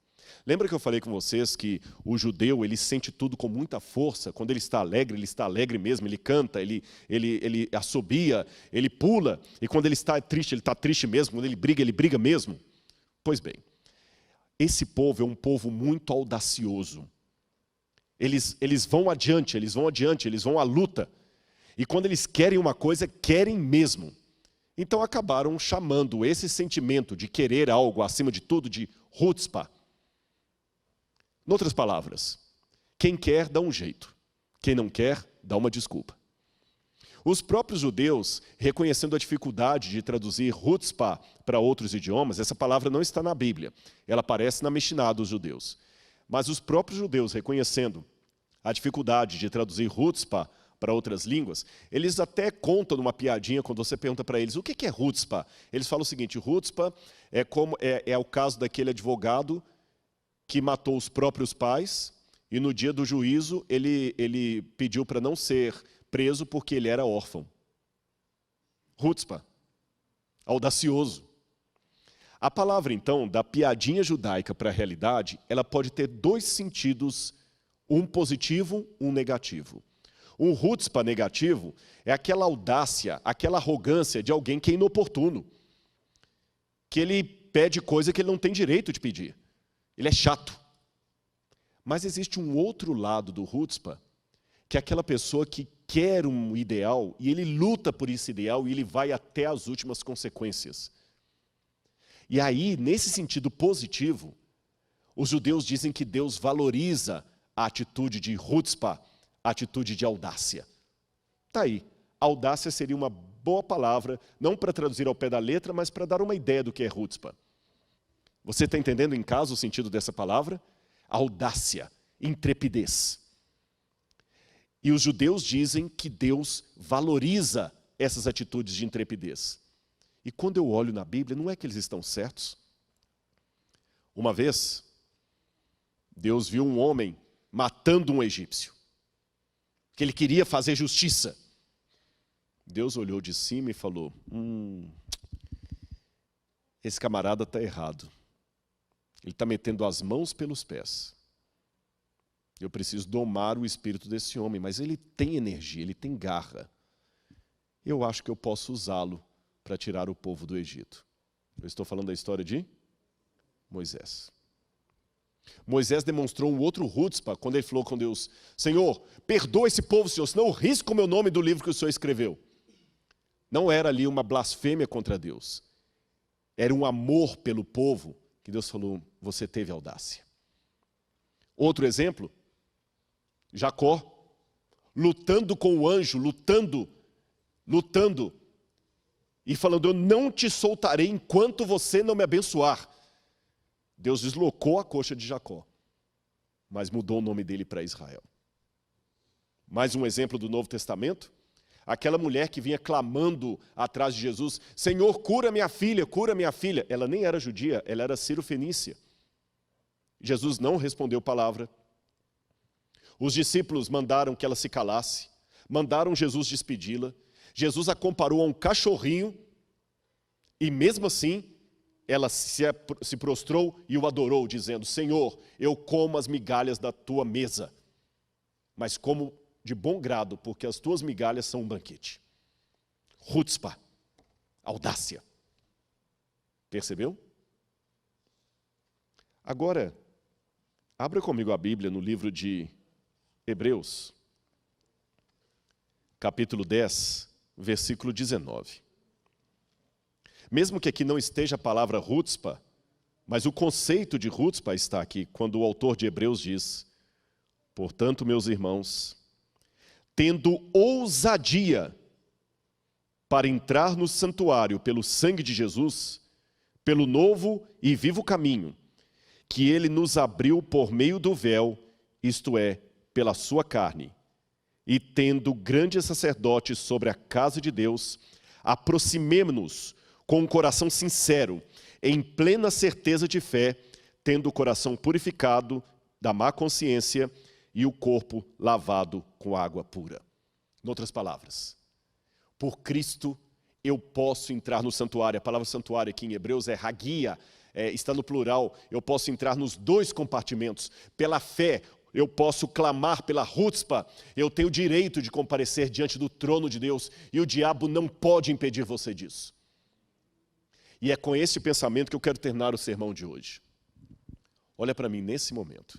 Lembra que eu falei com vocês que o judeu ele sente tudo com muita força? Quando ele está alegre mesmo, ele canta, ele assobia, ele pula. E quando ele está triste mesmo, quando ele briga mesmo. Pois bem, esse povo é um povo muito audacioso. Eles vão adiante, eles vão à luta. E quando eles querem uma coisa, querem mesmo. Então acabaram chamando esse sentimento de querer algo acima de tudo de chutzpah. Em outras palavras, quem quer dá um jeito, quem não quer dá uma desculpa. Os próprios judeus, reconhecendo a dificuldade de traduzir chutzpah para outros idiomas, essa palavra não está na Bíblia, ela aparece na Mishnah dos judeus. Mas os próprios judeus, reconhecendo a dificuldade de traduzir chutzpah para outras línguas, eles até contam numa piadinha quando você pergunta para eles o que é chutzpah. Eles falam o seguinte, chutzpah é o caso daquele advogado que matou os próprios pais e no dia do juízo ele pediu para não ser preso porque ele era órfão. Chutzpah, audacioso. A palavra, então, da piadinha judaica para a realidade, ela pode ter 2 sentidos, um positivo, um negativo. Um chutzpah negativo é aquela audácia, aquela arrogância de alguém que é inoportuno, que ele pede coisa que ele não tem direito de pedir. Ele é chato. Mas existe um outro lado do chutzpah, que é aquela pessoa que quer um ideal e ele luta por esse ideal e ele vai até as últimas consequências. E aí, nesse sentido positivo, os judeus dizem que Deus valoriza a atitude de chutzpah, a atitude de audácia. Está aí. Audácia seria uma boa palavra, não para traduzir ao pé da letra, mas para dar uma ideia do que é chutzpah. Você está entendendo em casa o sentido dessa palavra? Audácia, intrepidez. E os judeus dizem que Deus valoriza essas atitudes de intrepidez. E quando eu olho na Bíblia, não é que eles estão certos? Uma vez, Deus viu um homem matando um egípcio, que ele queria fazer justiça. Deus olhou de cima e falou, esse camarada está errado. Ele está metendo as mãos pelos pés. Eu preciso domar o espírito desse homem, mas ele tem energia, ele tem garra. Eu acho que eu posso usá-lo para tirar o povo do Egito. Eu estou falando da história de Moisés. Moisés demonstrou um outro chutzpah quando ele falou com Deus, Senhor, perdoa esse povo, Senhor, senão eu risco o meu nome do livro que o Senhor escreveu. Não era ali uma blasfêmia contra Deus. Era um amor pelo povo que Deus falou, você teve audácia. Outro exemplo, Jacó, lutando com o anjo, lutando, e falando, eu não te soltarei enquanto você não me abençoar. Deus deslocou a coxa de Jacó, mas mudou o nome dele para Israel. Mais um exemplo do Novo Testamento, aquela mulher que vinha clamando atrás de Jesus, Senhor, cura minha filha, cura minha filha. Ela nem era judia, ela era sírio-fenícia. Jesus não respondeu palavra. Os discípulos mandaram que ela se calasse, mandaram Jesus despedi-la. Jesus a comparou a um cachorrinho e mesmo assim ela se prostrou e o adorou, dizendo, Senhor, eu como as migalhas da tua mesa, mas como de bom grado, porque as tuas migalhas são um banquete. Chutzpah, audácia. Percebeu? Agora, abra comigo a Bíblia no livro de Hebreus, capítulo 10, versículo 19. Mesmo que aqui não esteja a palavra chutzpah, mas o conceito de chutzpah está aqui, quando o autor de Hebreus diz, portanto, meus irmãos, tendo ousadia para entrar no santuário pelo sangue de Jesus, pelo novo e vivo caminho, que ele nos abriu por meio do véu, isto é, pela sua carne, e tendo grande sacerdote sobre a casa de Deus, aproximemo-nos com um coração sincero, em plena certeza de fé, tendo o coração purificado da má consciência e o corpo lavado com água pura. Em outras palavras, por Cristo eu posso entrar no santuário. A palavra santuário aqui em Hebreus é hagia, está no plural. Eu posso entrar nos dois compartimentos. Pela fé, eu posso clamar pela chutzpah. Eu tenho o direito de comparecer diante do trono de Deus e o diabo não pode impedir você disso. E é com esse pensamento que eu quero terminar o sermão de hoje. Olha para mim nesse momento.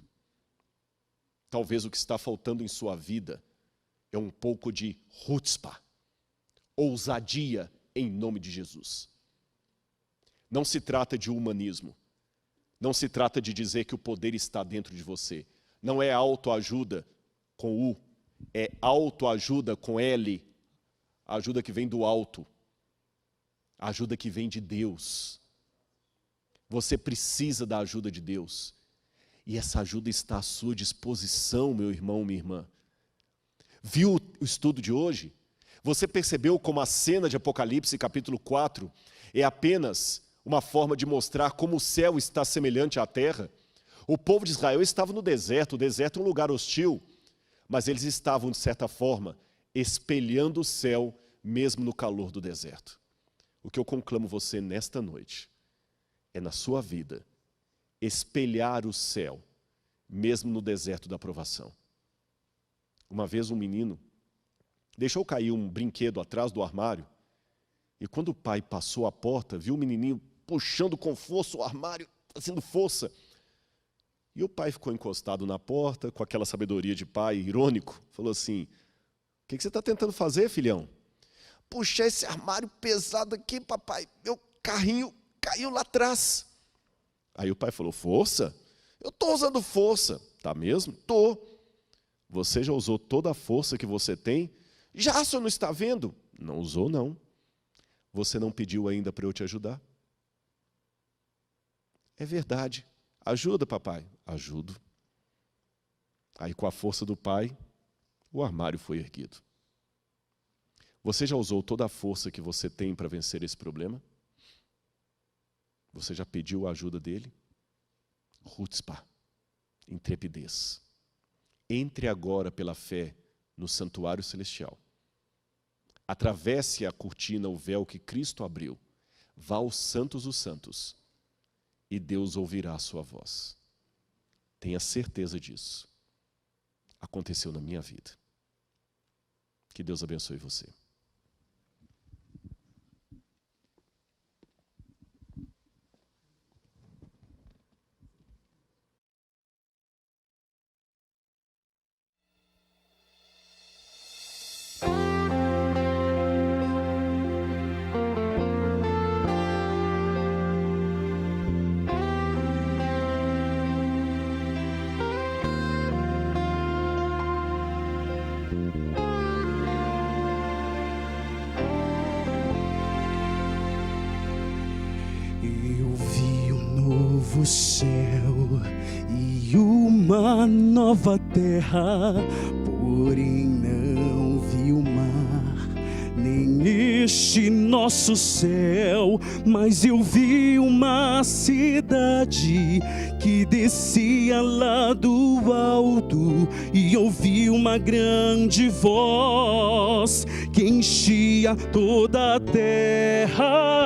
Talvez o que está faltando em sua vida é um pouco de chutzpah, ousadia em nome de Jesus. Não se trata de humanismo. Não se trata de dizer que o poder está dentro de você. Não é autoajuda com U, é autoajuda com L, a ajuda que vem do alto. A ajuda que vem de Deus. Você precisa da ajuda de Deus. E essa ajuda está à sua disposição, meu irmão, minha irmã. Viu o estudo de hoje? Você percebeu como a cena de Apocalipse, capítulo 4, é apenas uma forma de mostrar como o céu está semelhante à terra? O povo de Israel estava no deserto, o deserto é um lugar hostil, mas eles estavam, de certa forma, espelhando o céu, mesmo no calor do deserto. O que eu conclamo você nesta noite é, na sua vida, espelhar o céu, mesmo no deserto da provação. Uma vez um menino deixou cair um brinquedo atrás do armário e quando o pai passou a porta, viu o menininho puxando com força o armário, fazendo força. E o pai ficou encostado na porta, com aquela sabedoria de pai, irônico, falou assim, o que você está tentando fazer, filhão? Puxar esse armário pesado aqui, papai, meu carrinho caiu lá atrás. Aí o pai falou, força? Eu estou usando força. Tá mesmo? Estou. Você já usou toda a força que você tem? Já, o senhor não está vendo? Não usou, não. Você não pediu ainda para eu te ajudar? É verdade. Ajuda, papai. Ajudo. Aí, com a força do pai, o armário foi erguido. Você já usou toda a força que você tem para vencer esse problema? Você já pediu a ajuda dele? chutzpah, intrepidez. Entre agora pela fé no santuário celestial. Atravesse a cortina, o véu que Cristo abriu. Vá aos santos dos santos e Deus ouvirá a sua voz. Tenha certeza disso. Aconteceu na minha vida. Que Deus abençoe você. Eu vi um novo céu e uma nova terra, porém não vi o mar, nem este nosso céu, mas eu vi uma cidade que descia lá do alto, e ouvi uma grande voz que enchia toda a terra.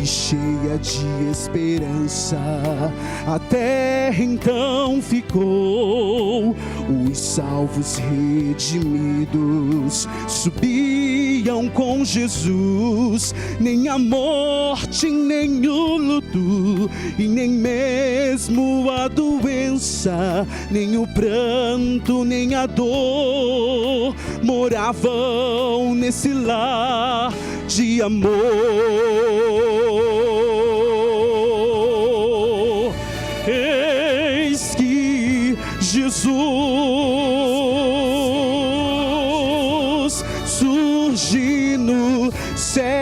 E cheia de esperança, a terra então ficou. Os salvos redimidos subiam com Jesus. Nem a morte, nem o luto, e nem mesmo a doença, nem o pranto, nem a dor moravam nesse lar de amor. Eis que Jesus surge no céu,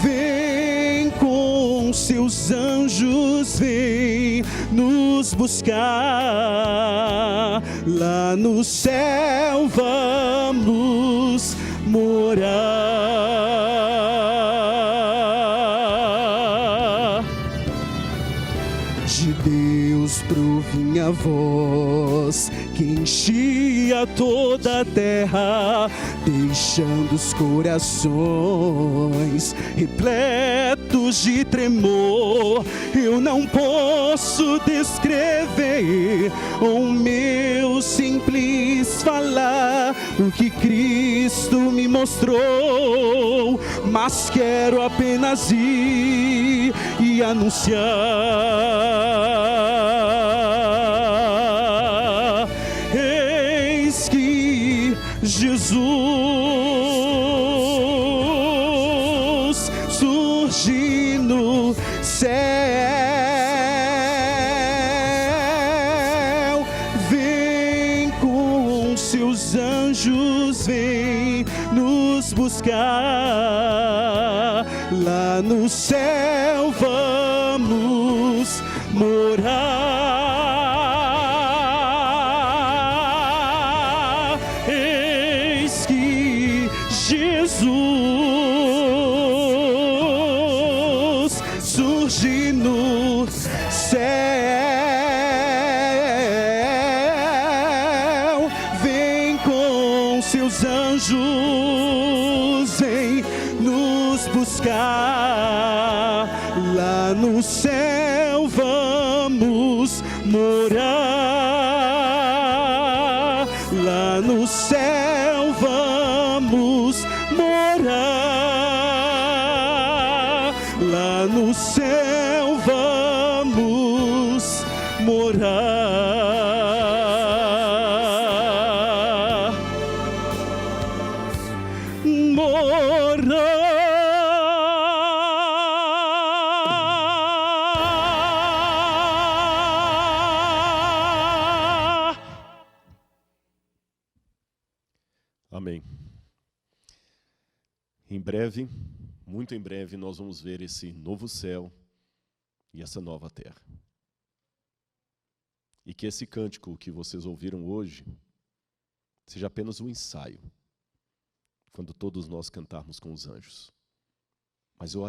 vem com seus anjos, vem nos buscar. Lá no céu vamos morar. De Deus provinha a voz que enchia toda a terra, deixando os corações repletos de tremor. Eu não posso descrever o meu simples falar o que Cristo me mostrou, mas quero apenas ir e anunciar. Eis que Jesus surge no céu, vem com seus anjos, vem nos buscar. Lá no céu vamos morar. Eis que Jesus surge no céu, vem com seus anjos, vem nos buscar. Lá no céu vamos morar. Lá no céu vamos morar. Lá no céu vamos morar. Amém. Em breve, muito em breve, nós vamos ver esse novo céu e essa nova terra. E que esse cântico que vocês ouviram hoje seja apenas um ensaio. quando todos nós cantarmos com os anjos. Mas eu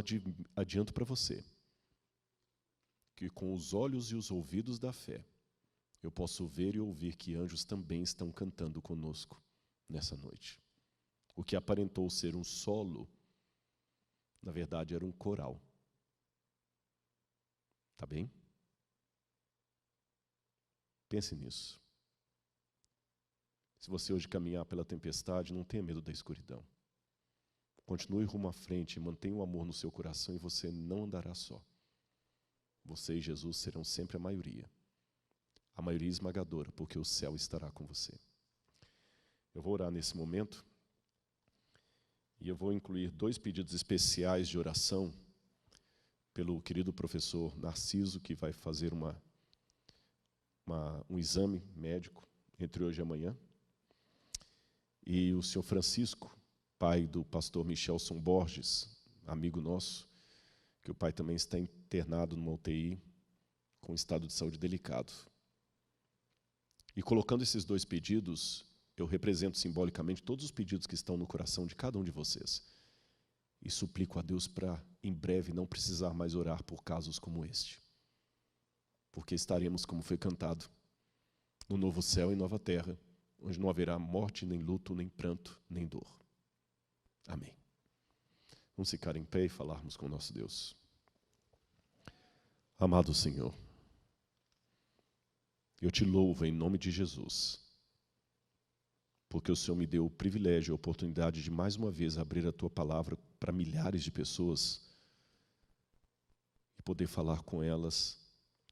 adianto para você que com os olhos e os ouvidos da fé, eu posso ver e ouvir que anjos também estão cantando conosco nessa noite. O que aparentou ser um solo, na verdade era um coral. Tá bem? Pense nisso. Se você hoje caminhar pela tempestade, não tenha medo da escuridão. Continue rumo à frente, mantenha o amor no seu coração e você não andará só. Você e Jesus serão sempre a maioria esmagadora, porque o céu estará com você. Eu vou orar nesse momento e eu vou incluir 2 pedidos especiais de oração pelo querido professor Narciso, que vai fazer um exame médico entre hoje e amanhã. E o senhor Francisco, pai do pastor Michelson Borges, amigo nosso, que o pai também está internado numa UTI com estado de saúde delicado. E colocando esses 2 pedidos, eu represento simbolicamente todos os pedidos que estão no coração de cada um de vocês. E suplico a Deus para, em breve, não precisar mais orar por casos como este. Porque estaremos, como foi cantado, no novo céu e nova terra, onde não haverá morte, nem luto, nem pranto, nem dor. Amém. Vamos ficar em pé e falarmos com o nosso Deus. Amado Senhor, eu te louvo em nome de Jesus, porque o Senhor me deu o privilégio e a oportunidade de mais uma vez abrir a Tua palavra para milhares de pessoas e poder falar com elas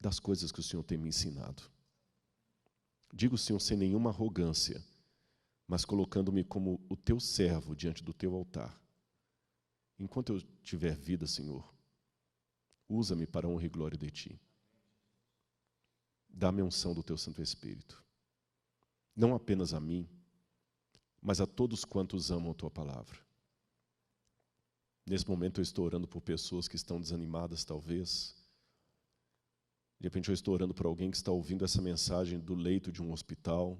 das coisas que o Senhor tem me ensinado. Digo, Senhor, sem nenhuma arrogância, mas colocando-me como o Teu servo diante do Teu altar. Enquanto eu tiver vida, Senhor, usa-me para a honra e glória de Ti. Dá-me a unção do Teu Santo Espírito. Não apenas a mim, mas a todos quantos amam a Tua palavra. Nesse momento eu estou orando por pessoas que estão desanimadas, talvez. De repente eu estou orando por alguém que está ouvindo essa mensagem do leito de um hospital,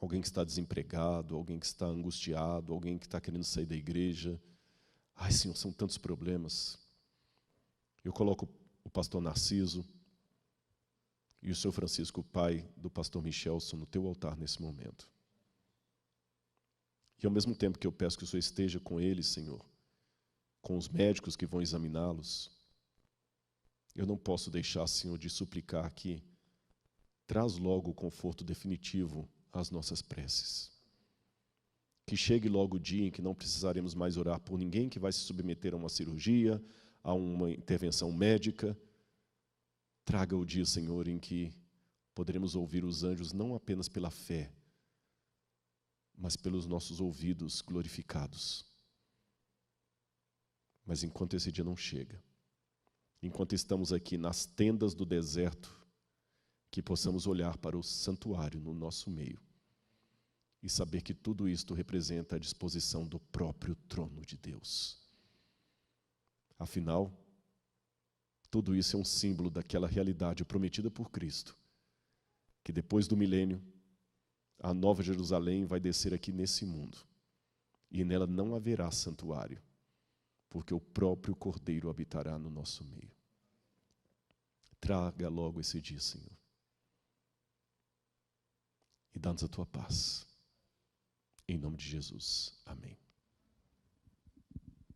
alguém que está desempregado, alguém que está angustiado, alguém que está querendo sair da igreja. Ai, Senhor, são tantos problemas. Eu coloco o pastor Narciso e o senhor Francisco, pai do pastor Michelson, no Teu altar nesse momento. E ao mesmo tempo que eu peço que o Senhor esteja com eles, Senhor, com os médicos que vão examiná-los, eu não posso deixar, Senhor, de suplicar que traz logo o conforto definitivo às nossas preces. Que chegue logo o dia em que não precisaremos mais orar por ninguém que vai se submeter a uma cirurgia, a uma intervenção médica. Traga o dia, Senhor, em que poderemos ouvir os anjos não apenas pela fé, mas pelos nossos ouvidos glorificados. Mas enquanto esse dia não chega, enquanto estamos aqui nas tendas do deserto, que possamos olhar para o santuário no nosso meio e saber que tudo isto representa a disposição do próprio trono de Deus. Afinal, tudo isso é um símbolo daquela realidade prometida por Cristo, que depois do milênio, a Nova Jerusalém vai descer aqui nesse mundo, e nela não haverá santuário, porque o próprio Cordeiro habitará no nosso meio. Traga logo esse dia, Senhor, e dá-nos a Tua paz. Em nome de Jesus. Amém.